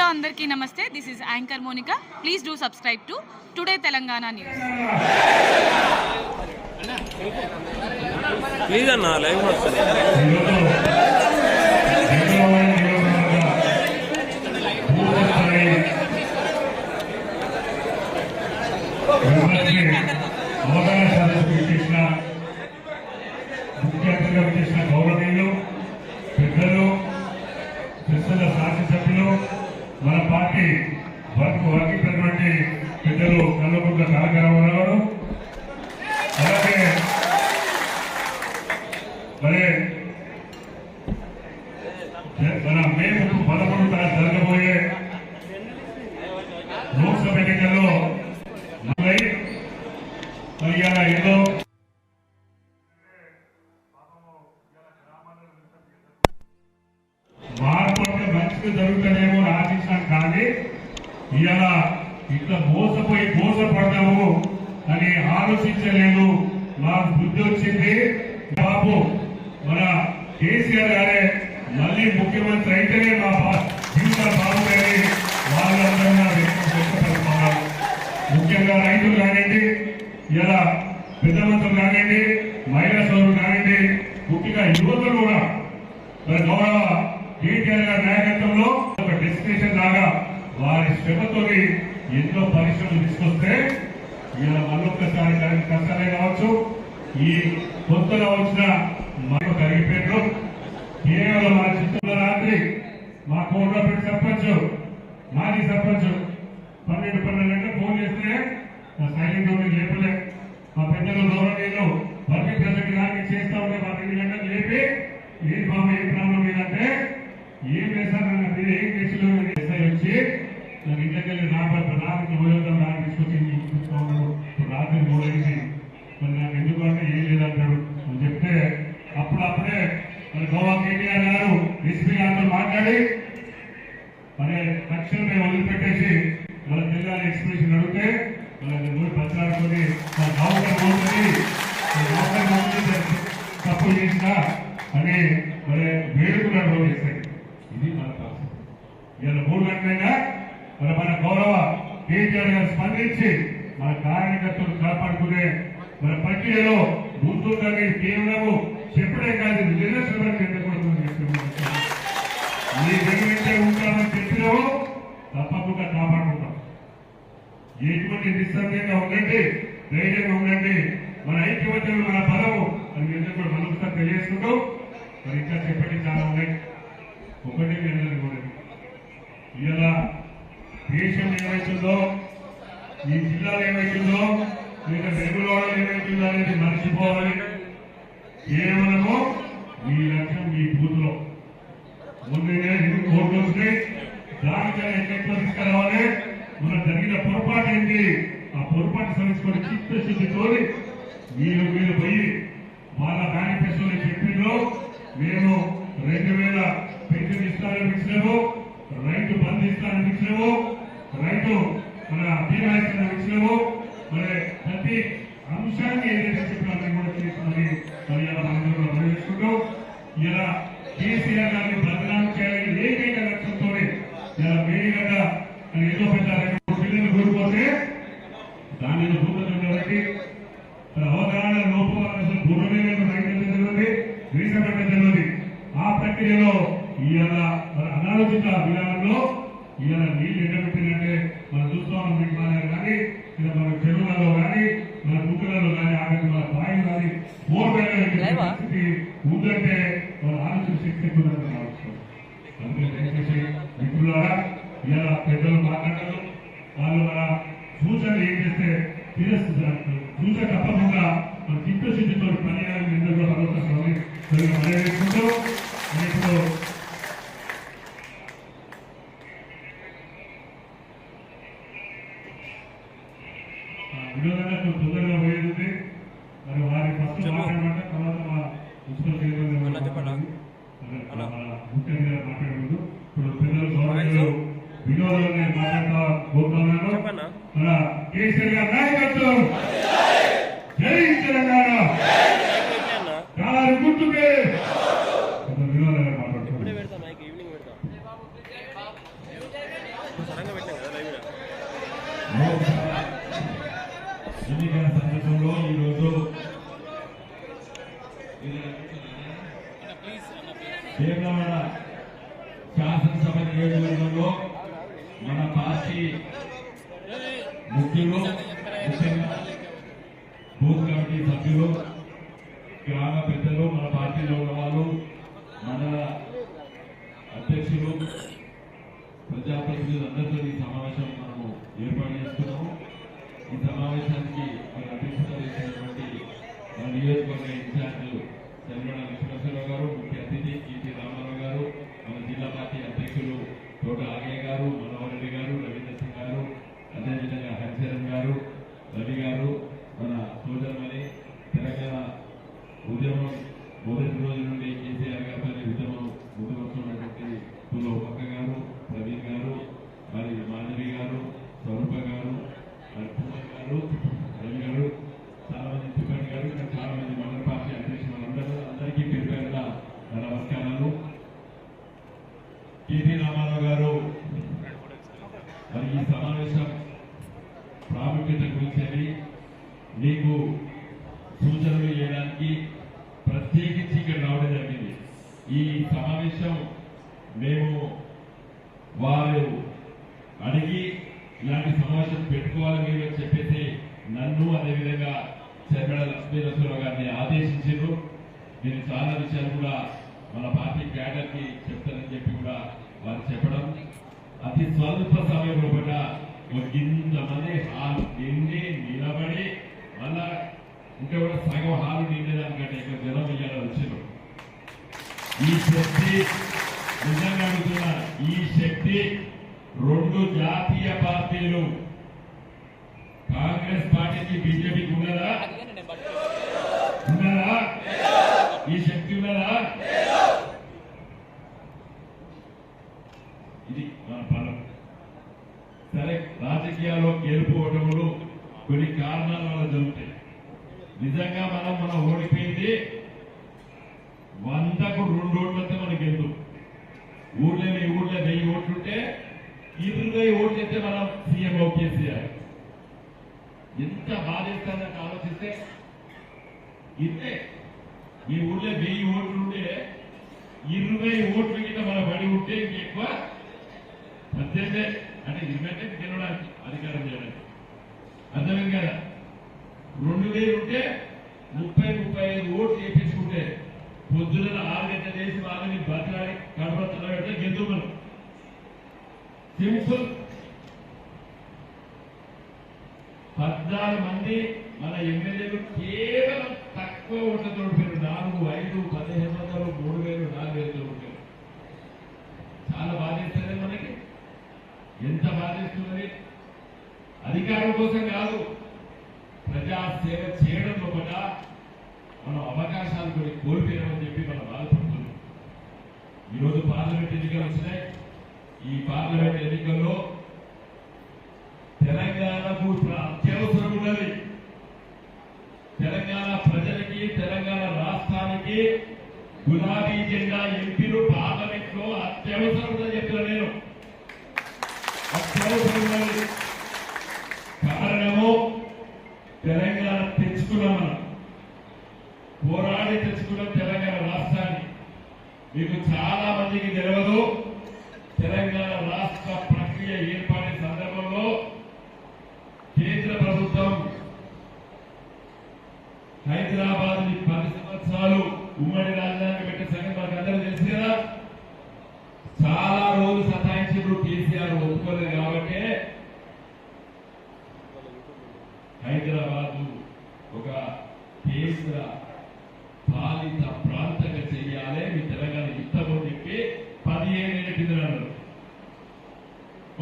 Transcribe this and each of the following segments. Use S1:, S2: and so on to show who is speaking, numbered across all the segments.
S1: Hello అందరికీ నమస్తే. This is anchor Monica. Please do subscribe to today Telangana news.
S2: Please అన్న live వస్తుంది.
S3: గౌరవనీయులు పెద్దలు, ప్రస్తుత శాసనసభ్యులు, మన పార్టీ వర్కించినటువంటి పెద్దలు కల్వకుంట్ల తారక రామారావు గారు, అలాగే మరి మన మే 11 జరగబోయే లోక్సభ ఎన్నికల్లో ఎన్నో మార్పు అంటే మంచిగా జరుగుతుందేమో అని ఆశించాం. కానీ ఇలా ఇట్లా మోసపడతాము అని ఆలోచించలేదు. మాకు బుద్ధి వచ్చింది. బాబు మన కేసీఆర్ గారే మళ్ళీ ముఖ్యమంత్రి అయితేనే మా జీవిత బాబు గారి వాళ్ళందరూ వ్యక్తపరుస్తున్నారు. ముఖ్యంగా రైతులు కానివ్వండి, ఇలా పెద్ద మనుషులు కానివ్వండి, మహిళా సోదరులు కానివ్వండి, ముఖ్యంగా యువకులు కూడా మరి గౌరవ కేటీఆర్ గారి నాయకత్వంలో ఒక డెస్టినేషన్ లాగా వారి శ్రమతో ఎన్నో పరిశ్రమలు తీసుకొస్తే ఇలా మళ్ళొక్కసారి కష్టాలే కావచ్చు, ఈ కొత్తగా వచ్చిన మరో కరిగిపోయారు. కేవలం మన చిత్తూరు రాత్రి మా కోటపేట సర్పంచ్, మాజీ సర్పంచ్ 12 గంటలకు ఫోన్ చేస్తే సైలెంట్ లేపలే. మా పెద్దలు గౌరవనీయులు వర్కింగ్ ప్రెసిడెంట్ గారికి చేస్తా ఉంటే మా 2 గంటలకు లేపి ఏం బాబు ఏ ప్రాబ్లం మీదంటే ఏం వేశారు మీరు ఏం కేసులు ఎస్ఐ వచ్చి నాకు ఇంట్లోకెళ్ళి నాకు పోయేద్దాం నాకు తీసుకొచ్చి చూసుకోవడం రాత్రి పోయింది. మరి నాకు ఎందుకు అంటే ఏం లేదంటాడు అని చెప్తే అప్పుడే మరి గోవా కేటీఆర్ గారు ఎస్పీ గారితో మాట్లాడి మరి తక్షణం మేము వదిలిపెట్టేసి మన తెలంగాణ ఎక్స్ప్రెషన్ అడిగితే మన పత్రాడుకొని తప్పు చేసిన అని మరి వేడుకున్నాడు రోజు చేస్తాయి. ఇది మన పరిస్థితి. ఇలా 3 గంటలైనా మన గౌరవ కేటీఆర్ గారు స్పందించి మన కార్యకర్తలు కాపాడుకునే మన ప్రక్రియలో ముందుందని కేవలము చెప్పడే కాదు, నిదర్శనం మీ దగ్గరంటే ఉంటామని చెప్పినాము తప్పకుండా కాపాడుకుంటాం. ఎటువంటి నిస్సందేహంగా ఉండండి, ధైర్యంగా ఉండండి. మన ఐక్యమత్యం మన బలము అని ఎందుకు కూడా మనకు తెలియజేసుకుంటూ మరి ఇంకా చెప్పండి చాలా ఉన్నాయి. ఒకటి కూడా ఇలా దేశం ఏమైతుందో, ఈ జిల్లాలో ఏమైతుందో, లేదా వెలుగులోడలు ఏమైతుందో అనేది మర్చిపోవాలి. కేవలము మీ లక్ష్యం మీ బూత్లో ముందునే 2 కోట్లు వస్తాయి. దానికన్నా ఎక్కువ తీసుకురావాలి. మన జరిగిన పొరపాటు ఏంటి, ఆ పొరపాటు సరిచుకొని చిత్తశుద్ధితో మీరు పోయి వాళ్ళ మేనిఫెస్టోలో చెప్పిందో మేము 2000 పెన్షన్ ఇస్తానని ఇచ్చినాము, రైతు బంధు ఇస్తానని ఇచ్చినాము, రైతు మన బీమా ఇస్తానని ఇచ్చినాము. మరి ప్రతి అంశాన్ని ఏదైతే చెప్పినా కూడా తీసుకుని మరి మనం చేసుకుంటూ ఇలా కేసీఆర్ గారిని బదనాం చేయాలని ఏకైక లక్ష్యంతో ఇలా వేడిగడ్డ అని ఏదో పెట్టారు. పిల్లలు కూడిపోతే దాని భూపతి అవగాహన లోపం అసలు పూర్వమే రైతు తెలియదు, రీసెంట్ తెలియదు. ఆ ప్రక్రియలో ఇవాళ అనాలోచిత విధానంలో ఇవాళ నీళ్లు ఎండబెట్టిందంటే మనం చూస్తాం. మీకు కానీ ఇలా మన చెరువులలో కానీ మన కుక్కలలో కానీ ఆమెకు మన బాయి కానీ పరిస్థితి ఉందంటే వాళ్ళ ఆలోచన శక్తి కావచ్చు. అందుకే దయచేసి మిత్రులారా ఇలా పెద్దలు మాట్లాడతారు, వాళ్ళు మన సూచనలు ఏం చేస్తే సూచన తప్పకుండా మన చిత్తశుద్ధితో పనిచేయాలని ఎందుకు ఆలోచన పనిచేసుకుంటూ ఇప్పుడు వినోదంగా తొందరగా పోయేది. మరి వారి ఫస్ట్ మాట్లాడమంటే తర్వాత మా మున్సిపల్ చైర్మన్ ముఖ్యంగా మాట్లాడకూడదు. ఇప్పుడు పిల్లలు గవర్నమెంట్ వినోదాన్ని మాట్లాడుతూ కోరుతున్నాను. మన కేసీఆర్ గారి నాయకత్వం, జై తెలంగాణ, కారు గుర్తుకే వినోదంగా మాట్లాడుతున్నాను.
S2: లోక్సభ ఎన్నికల సందర్భంలో ఈరోజు వేములవాడ శాసనసభ నియోజకవర్గంలో మన పార్టీ ముఖ్యులు, ముఖ్యంగా బూత్ కమిటీ సభ్యులు, గ్రామ పెద్దలు, మన పార్టీలో ఉన్న వాళ్ళు, మండల అధ్యక్షులు, ప్రజాప్రతినిధులందరితో ఈ సమావేశం మనము ఏర్పాటు చేసుకున్నాము. ఈ సమావేశానికి మన అధ్యక్షత వహించినటువంటి మన నియోజకవర్గ ఇన్ఛార్జ్ చంద్రబాబు లక్ష్మణరావు గారు, ముఖ్య అతిథి కెటి రామారావు గారు, మన జిల్లా పార్టీ అధ్యక్షులు తోట ఆగయ్య గారు, మనోహర్ రెడ్డి గారు, రవీంద్ర సింగ్ గారు, అదేవిధంగా హరిచరణ్ గారు, రవి గారు, మన సోదరమణి తెలంగాణ ఉద్యమం మొదటి రోజు నుండి కేసీఆర్ గారితో ఉద్యమం ముందు వస్తున్నటువంటి పులోపక్క గారు, ప్రవీణ్ గారు, మరి మాధవి గారు, స్వరూప గారు, మరి కుమార్ గారు, రవి గారు, చాలా మంది తిప్పటి గారు, ఇంకా చాలా మంది మండల పార్టీ అధ్యక్షులు అందరికీ పేరు పేరున నా నమస్కారాలు. కెటి రామారావు గారు మరి ఈ సమావేశం ప్రాముఖ్యత గురించి మీకు సూచనలు చేయడానికి ప్రత్యేకించి ఇక్కడ రావడం జరిగింది. ఈ సమావేశం మేము వారు అడిగి ఇలాంటి సమావేశం పెట్టుకోవాలి మీరు అని చెప్పేసి నన్ను అదేవిధంగా చెర్మడ లక్ష్మీనరసింహరావు గారిని ఆదేశించారు. నేను చాలా విషయాలు కూడా మన పార్టీ క్యాడర్ కి చెప్తానని చెప్పి కూడా వారు చెప్పడం, అతి స్వల్ప సమయంలో కూడా ఇంతమంది హాల్ నిండి నిలబడి మళ్ళా ఇంకా కూడా సగం హాలు నిండేదానికంటే ఇక్కడ జనం ఇయ్యాలని వచ్చినారు. ఈ శక్తి నిజంగా అడుగుతున్నా, ఈ శక్తి రెండు జాతీయ పార్టీలు కాంగ్రెస్ పార్టీకి బీజేపీకి ఉన్నదా? ఉన్నదా? ఈ శక్తి ఉన్నదా? ఇది మన బలం. సరే, రాజకీయాల్లో గెలుపు ఓటములు కొన్ని కారణాల వల్ల జరుగుతాయి. నిజంగా మనం ఓడిపోయింది 100కు 2 ఓట్లతో మనకు గెలుపు. ఊర్లో 1000 ఓట్లుంటే 20 ఓట్లు అయితే మనం సీఎం కేసీఆర్. ఎంత బాధేస్తుందని ఆలోచిస్తే ఇంతే. మీ ఊర్లో 1000 ఓట్లుంటే 20 ఓట్లు కింద మన బడి ఉంటే ఇంకెక్కువ 18 అంటే 20 అంటే గెలవడానికి అధికారం చేయడానికి అర్థమైంది కదా. 2000 ఉంటే 30-35 ఓట్లు చేపించుకుంటే పొద్దున 6 గంటల చేసి వాళ్ళని బతలాడి కడపత్తలా పెడితే గెలుతు మనం. సింపుల్. 14 మంది మన ఎమ్మెల్యేలు కేవలం తక్కువ ఓట్లతో ఓడిపోయారు. 4, 5, 1500, 3000, 4000 ఓడిపోయారు. చాలా బాధేస్తుంది మనకి. ఎంత బాధేస్తున్నది. అధికారం కోసం కాదు, ప్రజా సేవ చేయడంలో కూడా మనం అవకాశాలు కొన్ని కోల్పోయామని చెప్పి మనం బాధపడుతున్నాం. ఈరోజు పార్లమెంట్ ఎన్నికలు వచ్చినాయి. ఈ పార్లమెంట్ ఎన్నికల్లో తెలంగాణకు అత్యవసరం ఉన్నది. తెలంగాణ ప్రజలకి, తెలంగాణ రాష్ట్రానికి గులాబీ జెండా ఎంపీలు పార్లమెంట్ లో అత్యవసరం ఉందని చెప్తున్నా నేను. అత్యవసరం ఉన్నది. కారణము తెలంగాణ తెచ్చుకున్నాం, మనం పోరాడి తెచ్చుకున్నాం తెలంగాణ రాష్ట్రాన్ని. మీకు చాలా మందికి తెలియదు, తెలంగాణ రాష్ట్ర ప్రక్రియ ఏర్పడిన సందర్భంలో కేంద్ర ప్రభుత్వం హైదరాబాద్ ని 10 సంవత్సరాలు ఉమ్మడి రాజధాని పెట్టే సంగతి మనకు అందరూ తెలుసు కదా. చాలా రోజులు సతాయించారు, కేసీఆర్ ఒప్పుకోలేదు. కాబట్టి హైదరాబాద్ ఒక కేంద్ర పాలిత ప్రాంతంగా చేయాలి, మీ తెలంగాణ ఇష్టమని చెప్పి 15 ఏళ్ల కింద అన్నారు.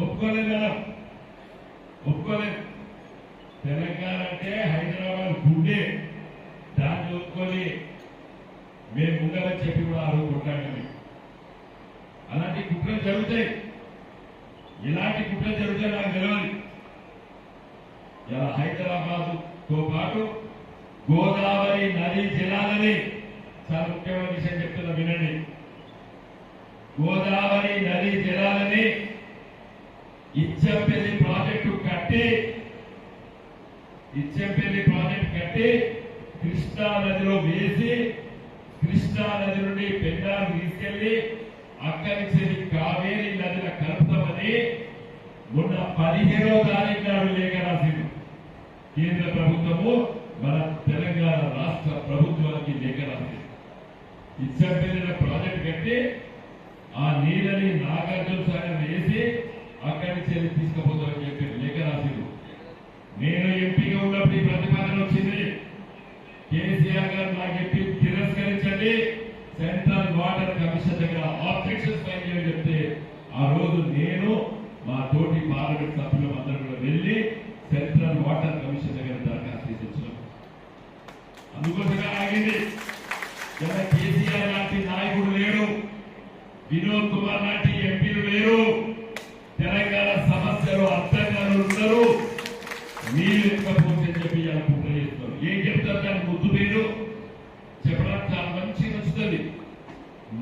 S2: ఒప్పుకోలేదు కదా, ఒప్పుకోలేదు. తెలంగాణ అంటే హైదరాబాద్ గుండె, దాన్ని ఒప్పుకొని మేము ఉండాలని చెప్పి కూడా ఆ రోజు కొట్లాడాము. అలాంటి కుట్రలు జరుగుతాయి. ఇలాంటి కుట్రలు జరుగుతాయి నాకు తెలియదు. ఇలా హైదరాబాద్ తో పాటు గోదావరి నదీ జలాలని, చాలా ముఖ్యమైన విషయం చెప్తున్నా వినండి. గోదావరి నదీ జలాలని ఇచ్చంపల్లి ప్రాజెక్టు కట్టి కృష్ణా నదిలో వేసి కృష్ణా నది నుండి పెన్నారు తీసుకెళ్లి అక్కడి నుంచి కావేరీ నదిలో కలుపుతామని మొన్న 15వ తారీఖు నాడు లేఖ రాసింది కేంద్ర ప్రభుత్వము మన తెలంగాణ రాష్ట్ర ప్రభుత్వానికి లేఖ రాసింది. ఇచ్చంపల్లిలో ప్రాజెక్టు కట్టి ఆ నీళ్ళని నాగార్జున సాగర్ వేసి అక్కడి నుంచి తీసుకుపోతామని చెప్పి లేఖ రాసింది. నేను ఎంపీగా ఉన్నప్పుడు ఈ ప్రతిపాదన వచ్చింది. కేసీఆర్ గారు నాకు చెప్పి తిరస్కరించండి, సెంట్రల్ వాటర్ కమిషన్ దగ్గర ఆబ్జెక్షన్స్ ఫైల్ చేయని చెప్తే ఆ రోజు నేను మా తోటి పార్లమెంట్ సభ్యులు అందరూ కూడా వెళ్ళి సెంట్రల్ వాటర్ కమిషన్ దగ్గర దరఖాస్తు చేసి వచ్చినాం. అందుకోసమే ఆగింది. కేసీఆర్ లాంటి నాయకుడు లేడు, వినోద్ కుమార్ లాంటి ఎంపీలు లేరు, తెలంగాణ సమస్యలు అర్థం కాని ఉన్నారు. మీరు ఎక్కకపోతే చెప్పి కుట్ర చేస్తారు. ఏం చెప్తారు దాని ముద్దు పేరు చెప్పడానికి చాలా మంచి నచ్చుతుంది.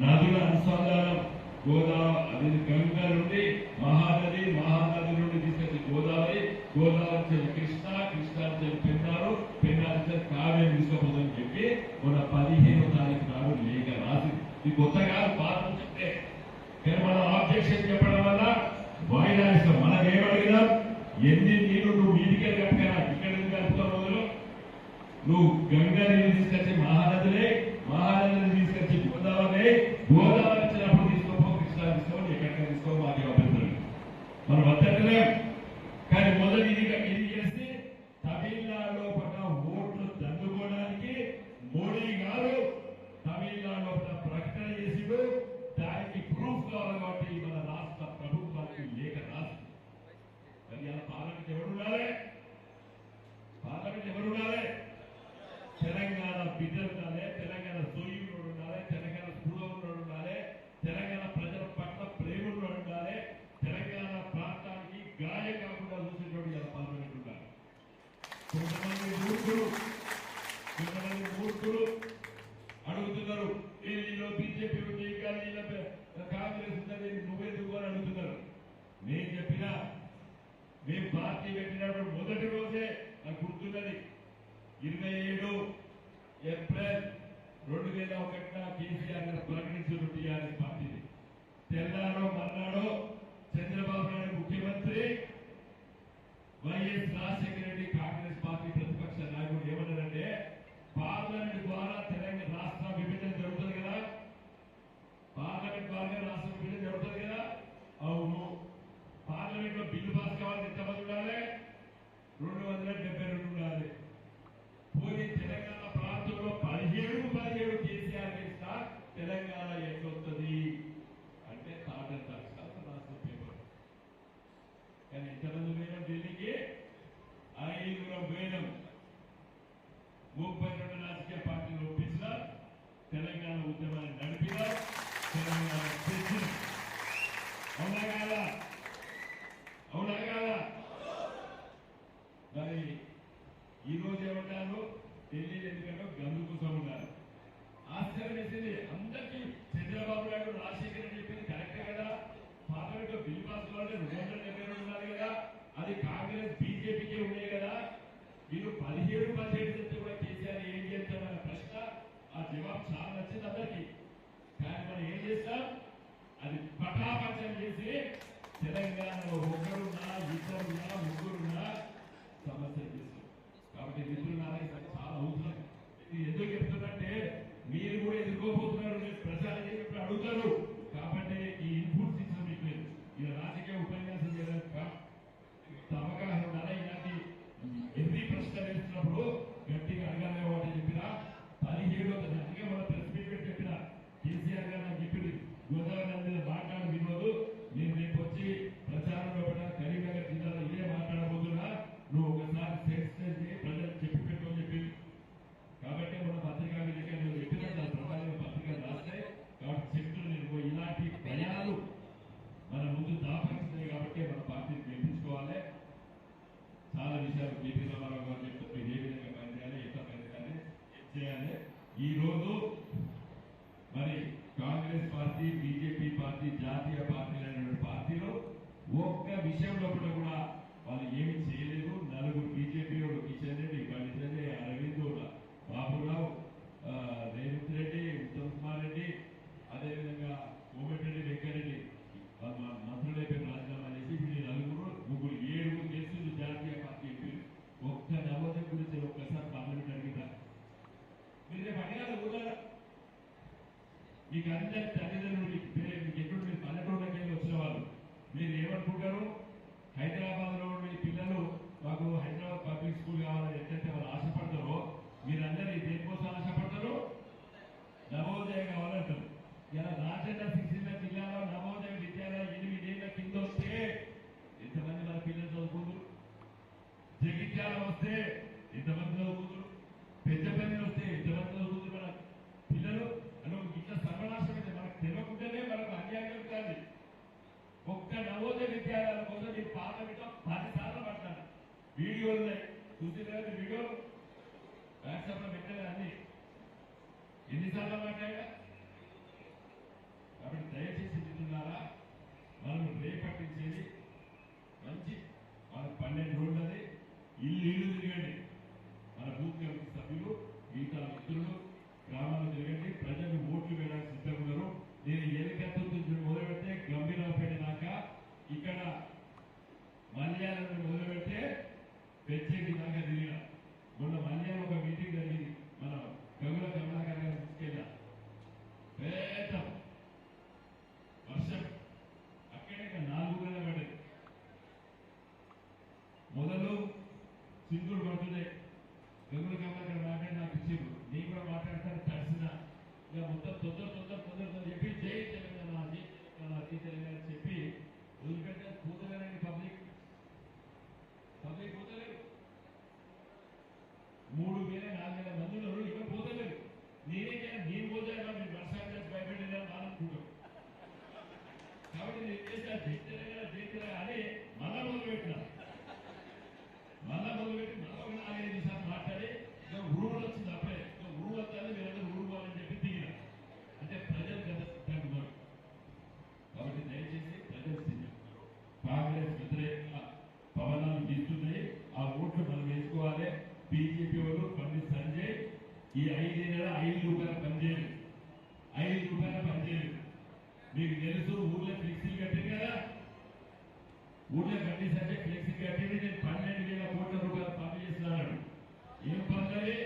S2: నదుల అనుసంధానం గోదావరి గంగా నుండి మహానది, మహానది నుండి తీసుకొచ్చి గోదావరి, గోదావరి కృష్ణ, కృష్ణా పెన్నారు, పెన్నారు కావేరి తీసుకుపోదని చెప్పి మన 15వ తారీఖు నాడు లేఖ రాసి ఇది కొత్తగా పాత చెప్తే కానీ మనం ఆబ్జెక్షన్ చెప్పడం వల్ల వాయిదా ఇస్తాం. మనం ఏమడిగినాం, ఎన్ని నీళ్లు నువ్వు మీదికే కనుక ఇక్కడ కలుపుతావు మొదలు నువ్వు గంగా నీళ్ళు తీసుకొచ్చి మహానదిలే, మహానదిని తీసుకొచ్చి గోదావరి, గోదావరి వచ్చినప్పుడు తీసుకోపో, కృష్ణా తీసుకో, ఎక్కడికి తీసుకో, మాకే అభ్యంతరం మనం వద్దలేం. కానీ మొదటి ఇది చేసి తమిళనాడులో పడ్డ ఓట్లు దండుకోవడానికి మోడీ గారు తమిళనాడులో పడ్డ ప్రకటన చేసిడు. దానికి ప్రూఫ్ కావాలి కాబట్టి మన రాష్ట్ర ప్రభుత్వానికి లేఖ రాసి పార్లమెంట్ ఎవరు ఉండాలి, తెలంగాణ బిడ్డలు ఉండాలి, తెలంగాణ సోయుడు ఉండాలి, తెలంగాణ స్ఫూర్తి ఉండాలి, తెలంగాణ ప్రజల పట్ల ప్రేమలు ఉండాలి, తెలంగాణ ప్రాంతానికి గాయ కాకుండా చూసేటువంటి పార్లమెంట్ ఉండాలి. కొంతమంది మూర్ఖులు అడుగుతున్నారు, వీళ్ళలో బీజేపీ ఉంది, కాంగ్రెస్ ఉన్నది, నువ్వెందుకు అని అడుగుతున్నారు. నేను చెప్పినా మేము పార్టీ పెట్టినప్పుడు మొదటి రోజే నాకు గుర్తున్నది 27 ఏప్రిల్ 2001 కేసీఆర్ గారు ప్రకటించిన టీఆర్ఎస్ పార్టీని. తెల్లారో మర్నాడో చంద్రబాబు నాయుడు ముఖ్యమంత్రి, వైఎస్ రాజశేఖర రెడ్డి కాంగ్రెస్ పార్టీ ప్రతిపక్ష నాయకుడు ఏమన్నారంటే పార్లమెంట్ ద్వారా తెలంగాణ రాష్ట్ర విభజన జరుగుతుంది కదా, పార్లమెంట్ ద్వారా రాష్ట్ర విభజన జరుగుతుంది కదా. అవును, పార్లమెంట్ లో బిల్లు పాస్ కావాలి, ఎంతమంది ఉండాలి, 272 ఉండాలి. పోనీ తెలంగాణ ప్రాంతంలో 17 కేసీఆర్ వేస్తా తెలంగాణ ఎట్లొస్తుంది అంటే తాటం రాష్ట్ర పేపర్. కానీ ఎంతమంది వేయడం ఢిల్లీకి 5 వేయడం 32 రాజకీయ పార్టీలు ఒప్పించిన తెలంగాణ ఉద్యమాన్ని నడిపిన తెలంగాణ తెచ్చిన. అవునా కాదా? మరి ఈ రోజు ఏమంటారు, ఢిల్లీ ఎందుకంటే గందు కోసం ఉన్నారు. ఆశ్చర్యం వేసింది అందరికీ. చంద్రబాబు నాయుడు రాజశేఖర్ రెడ్డి చెప్పింది కరెక్టే కదా, పార్లమెంట్ లో బిల్ పాస్ కావాలంటే 272 ఉండాలి కదా, అది కాంగ్రెస్ బీజేపీకే ఉన్నాయి కదా. మీరు 17 చెప్తే కూడా కేసీఆర్ ఏం చేస్తామన్న ప్రశ్న, ఆ జవాబు చాలా నచ్చింది అందరికీ. కానీ మనం ఏం చేస్తాం, అది పటాపంచం చేసి తెలంగాణలో ఒకరున్నా, ఇద్దరున్నా, ముగ్గురున్నా సమస్య చేస్తాం. కాబట్టి మిత్రులారా చాలా అవసరం. ఇది ఎందుకు చెప్తున్నట్టే మీరు కూడా ఎదుర్కోబోతున్నారు, మీరు ప్రచారం చేసినప్పుడు అడుగుతారు. కాబట్టి ఈ ఇన్పుట్స్ ఇచ్చిన మీకు లేదు. ఇలా రాజకీయ ఉపన్యాసం చేయడానికి అవగాహన ఉండాలి. ఇలాంటి ఎన్ని ప్రశ్నలు వేస్తున్నప్పుడు గట్టిగా అడగాలనే వాటి చెప్పినా 17వ అందుకే మన ప్రెస్ మీట్ పెట్టి చెప్పిన కేసీఆర్ గారు నాకు చెప్పింది గోదావరి నది మీద మాట్లాడి వినోదు, నేను రేపు వచ్చి ప్రచారంలో విషయంలో కూడా వాళ్ళు ఏమి చేయలేదు. నలుగురు బీజేపీ వాళ్ళు కిషన్ రెడ్డి, బండి సంజయ్, అరవింద్, బాబురావు, రేవంత్ రెడ్డి, ఉత్తమ్ కుమార్ రెడ్డి, అదేవిధంగా కోమటిరెడ్డి వెంకరెడ్డి మంత్రులైపోయి రాజీనామా చేసి వీళ్ళు నలుగురు ముగ్గురు 7 కేసులు జాతీయ పార్టీ ఎంపీలు. ఒక్క నవోదయం గురించి ఒక్కసారి పార్లమెంట్ అడిగితారు. మీరు అడిగారు ఊరారా? మీకు అందరి తల్లిదండ్రులు మీకు ఎక్కడ మీరు పల్లెటూళ్ళకి వెళ్ళి వచ్చిన వాళ్ళు మీరు ఏమనుకుంటారు? హైదరాబాద్ లో మీ పిల్లలు మాకు హైదరాబాద్ పబ్లిక్ స్కూల్ కావాలని ఎట్లయితే వాళ్ళు ఆశపడతారో మీరందరూ దేనికోసం ఆశపడతారు? నవోదయ కావాలంటారు. ఇలా రాజన్న సిరిసిల్ల జిల్లాలో నవోదయ విద్యాలయం 8 ఏళ్ల కింద వస్తే ఎంతమంది మన పిల్లలు చదువుకుంటారు? జగిత్యాల వస్తే ఎంతమంది చదువుకుంటారు? పెద్దపల్లి వస్తే ఎంతమంది చదువుకుంటారు? మన పిల్లలు అంటే ఇట్లా సర్వనాశనం అయితే మనకు తెలియకుండానే మనకు అన్యాయం కాదు. ఒక్క నవోదయ విద్యాలయాల కోసం ఈ పాత బిడ్డ 10 సార్లు పడతాను. వీడియోలు చూసి వీడియోలు వాట్సాప్ లో పెట్టలే అన్ని ఎన్నిసార్లు మాట్లాడా. కాబట్టి దయచేసి చెప్తున్నారా, మనం రేపట్టించేది మంచి మనకు 12 రోజులది ఇల్లు తిరగండి. మన బూత్ కమిటీ సభ్యులు మిగతా మిత్రులు గ్రామాలు తిరగండి. ప్రజలు ఓట్లు వేయడానికి సిద్ధంగా ఉన్నారు. నేను ఎలికత్తు మొదలు పెడితే గంభీరపేట దాకా, ఇక్కడ మల్యాలను మొదలు పెడితే పెచ్చేటి దాకా తిరిగిన. మొన్న మల్యాల ఒక మీటింగ్ జరిగింది. మన గంగుల కమలాకర్ గారు తీసుకెళ్ళా. పేద వర్షం అక్కడే 4 గంటలు పడ్డది. మొదలు సింధులు పడుతున్నాయి. గంగుల కమలాకర్ మాట్లాడి నాకు ఇచ్చిండు. నేను కూడా మాట్లాడతాను తడిసిన ఇక మొత్తం తొందర చెప్పి జై తెలంగాణ జై తెలంగాణ చెప్పి వదిలిపెట్టే కూతలేనండి. పబ్లిక్ కూతలేరు. 3,000 4,000 మందిలో ఇక్కడ పోతలేరు. నేను పోతాను మీరు వర్షాలు చేసి భయపెట్టిన అనుకుంటాం. కాబట్టి నేను చేసిన జై తెలంగాణ అని మళ్ళా మొదలుపెట్టిన. మళ్ళా ఒక 4-5 సార్లు మాట్లాడి ఉరువులు వచ్చింది. అప్పుడే ఉరువు వస్తాను మీరందరూ ఉరువాలని చెప్పి దిగిన. అంటే ప్రజలు కదా సిద్ధంగా. కాబట్టి దయచేసి ప్రజలు సిద్ధం. కాంగ్రెస్ వ్యతిరేక పవనాలు తీస్తున్నాయి. ఆ ఓట్లు మనం వేసుకోవాలి. బీజేపీ వాళ్ళు బండి సంజయ్ ఈ 5 నెలల 5 రూపాయల పనిచేయలేదు. 5 రూపాయల పనిచేయలేదు. మీకు తెలుసు ఊర్లో ఫ్లెక్సీలు కట్టింది కదా. ఊర్లో బండి సంజయ్ ఫ్లెక్సీ కట్టింది. నేను 12,000 కోట్ల రూపాయలు పని చేస్తున్నాను. ఏం పనులని?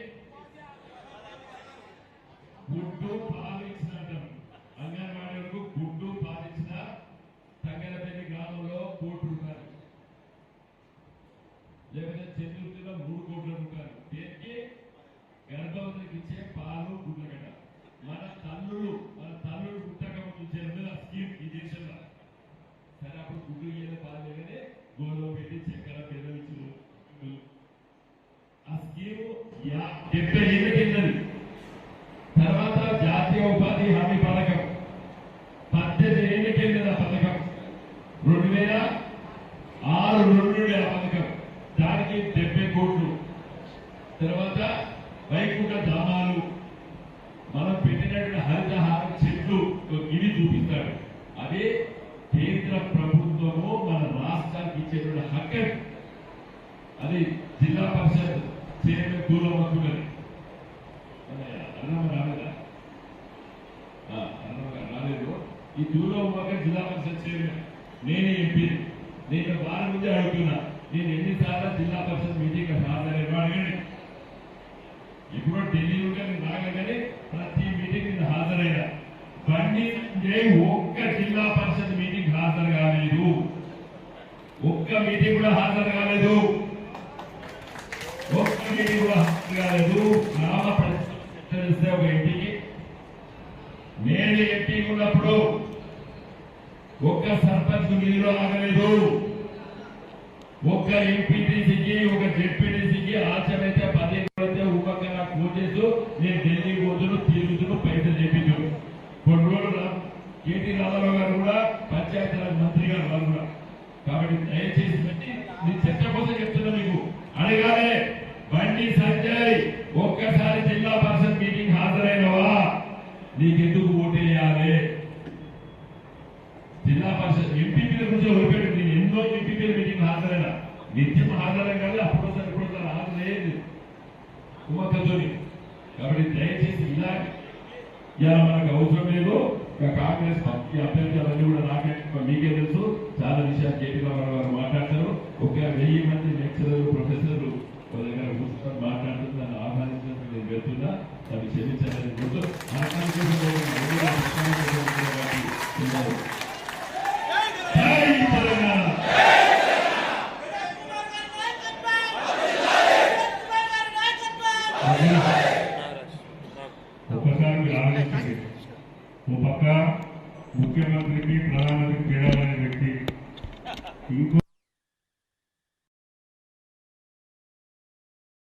S2: గుడ్డు పాలు ఇచ్చినట్టు అంగన్వాడీ వరకు గుడ్డు పాలు ఇచ్చిన తంగలపల్లి గ్రామంలో 1 కోటి రూపాయలు, లేకపోతే చంద్రుడిలో 3 కోట్ల రూపాయలు. దేనికి? గర్భవతికి ఇచ్చే పాలు గుడ్లగడ్డ. మన తల్లుడు పుట్టక ముందు చేరుతుంది ఆ స్కీమ్ ఈ దేశంలో. సరే అప్పుడు గుడ్డు ఏదో పాలు కానీ గోధుమ పెట్టి చక్కెర బెల్లం ఇచ్చిన ఆ స్కీము 70 ఏళ్ళ కిందది. తర్వాత జాతీయ ఉపాధి హామీ పథకం 18 ఏళ్ళ కింద పథకం. 2006 నుండి ఆ పథకం. దానికి 70 కోట్లు. తర్వాత వైకుంఠ ధామాలు మనం పెట్టినటువంటి హరితహారం చెట్లు ఇవి చూపిస్తాడు. అదే కేంద్ర ప్రభుత్వము మన రాష్ట్రానికి ఇచ్చేటువంటి హక్కు. అది జిల్లా పరిషత్ చైర్మన్ దూరం అవుతున్నది. అన్నమ్మ రాలేదా? అన్నమ్మ రాలేదు. ఈ దూరం జిల్లా పరిషత్ చైర్మన్ నేనే ఎంపీ. నేను వారి ముందే అడుగుతున్నా, నేను ఎన్నిసార్లు జిల్లా పరిషత్ మీటింగ్ హాజరైనా అడగండి. ఇప్పుడు ఢిల్లీ నుండి నేను రాగానే ప్రతి మీటింగ్ నేను హాజరైనా. బండి ఒక్క జిల్లా పరిషత్ మీటింగ్ హాజరు కాలేదు. ఒక్క మీటింగ్ కూడా హాజరు కాలేదు. ఒక్క మీటింగ్ కూడా హాజరు కాలేదు. గ్రామ ప్రతిష్ట ఒక ఎంపీకి నేను ఎంపీ ఉన్నప్పుడు ఒక్క సర్పంచ్ మీలో ఆగలేదు. ఒక్క ఎంపీటీసీకి ఒక జెడ్పీటీసీకి ఆచమైతే 10 ఉపకరణ కోచేసు నేను ఢిల్లీ పోతును తిరుగుతును పైసలు చెప్పించు. కొన్ని రోజులు కేటీ రామారావు గారు కూడా పంచాయతీరాజ్ మంత్రి గారు వారు కూడా. కాబట్టి దయచేసి పెట్టి నేను చర్చ కోసం చెప్తున్నా. మీకు అడగాలి, బండి సంజయ్ ఒక్కసారి జిల్లా పరిషత్ మీటింగ్ హాజరైనవా? నీకెందుకు ఓటేయాలి? జిల్లా పరిషత్ ఎంపీల గురించి వదిలిపెట్టి నేను ఎన్నో ఇంటిపేరు మీటింగ్ హాజరైనా నిత్యం హాజరే కాదు అప్పుడోసారి ఇప్పుడోసారి హాజరయ్యేది కుమ్మక్కతోని. కాబట్టి దయచేసి ఇలా ఇవాళ మనకు అవసరం లేదు. కాంగ్రెస్ పార్టీ అభ్యర్థి అవన్నీ కూడా నాకే మీకే తెలుసు. చాలా విషయాలు కేటీ రామారావు గారు మాట్లాడతారు. ఒక 1000 మంది లెక్చరర్లు ప్రొఫెసర్లు ఒక దగ్గర కూర్చొని మాట్లాడుతుంది. దాన్ని ఆహ్వానించినట్టు నేను వెళ్తున్నా. దాన్ని క్షమించాలని గుర్తు
S3: ఒక్కసారి మీరు ఆలోచించండి. ఓ పక్క ముఖ్యమంత్రికి ప్రధానమంత్రికి తేడా లేని వ్యక్తి, ఇంకో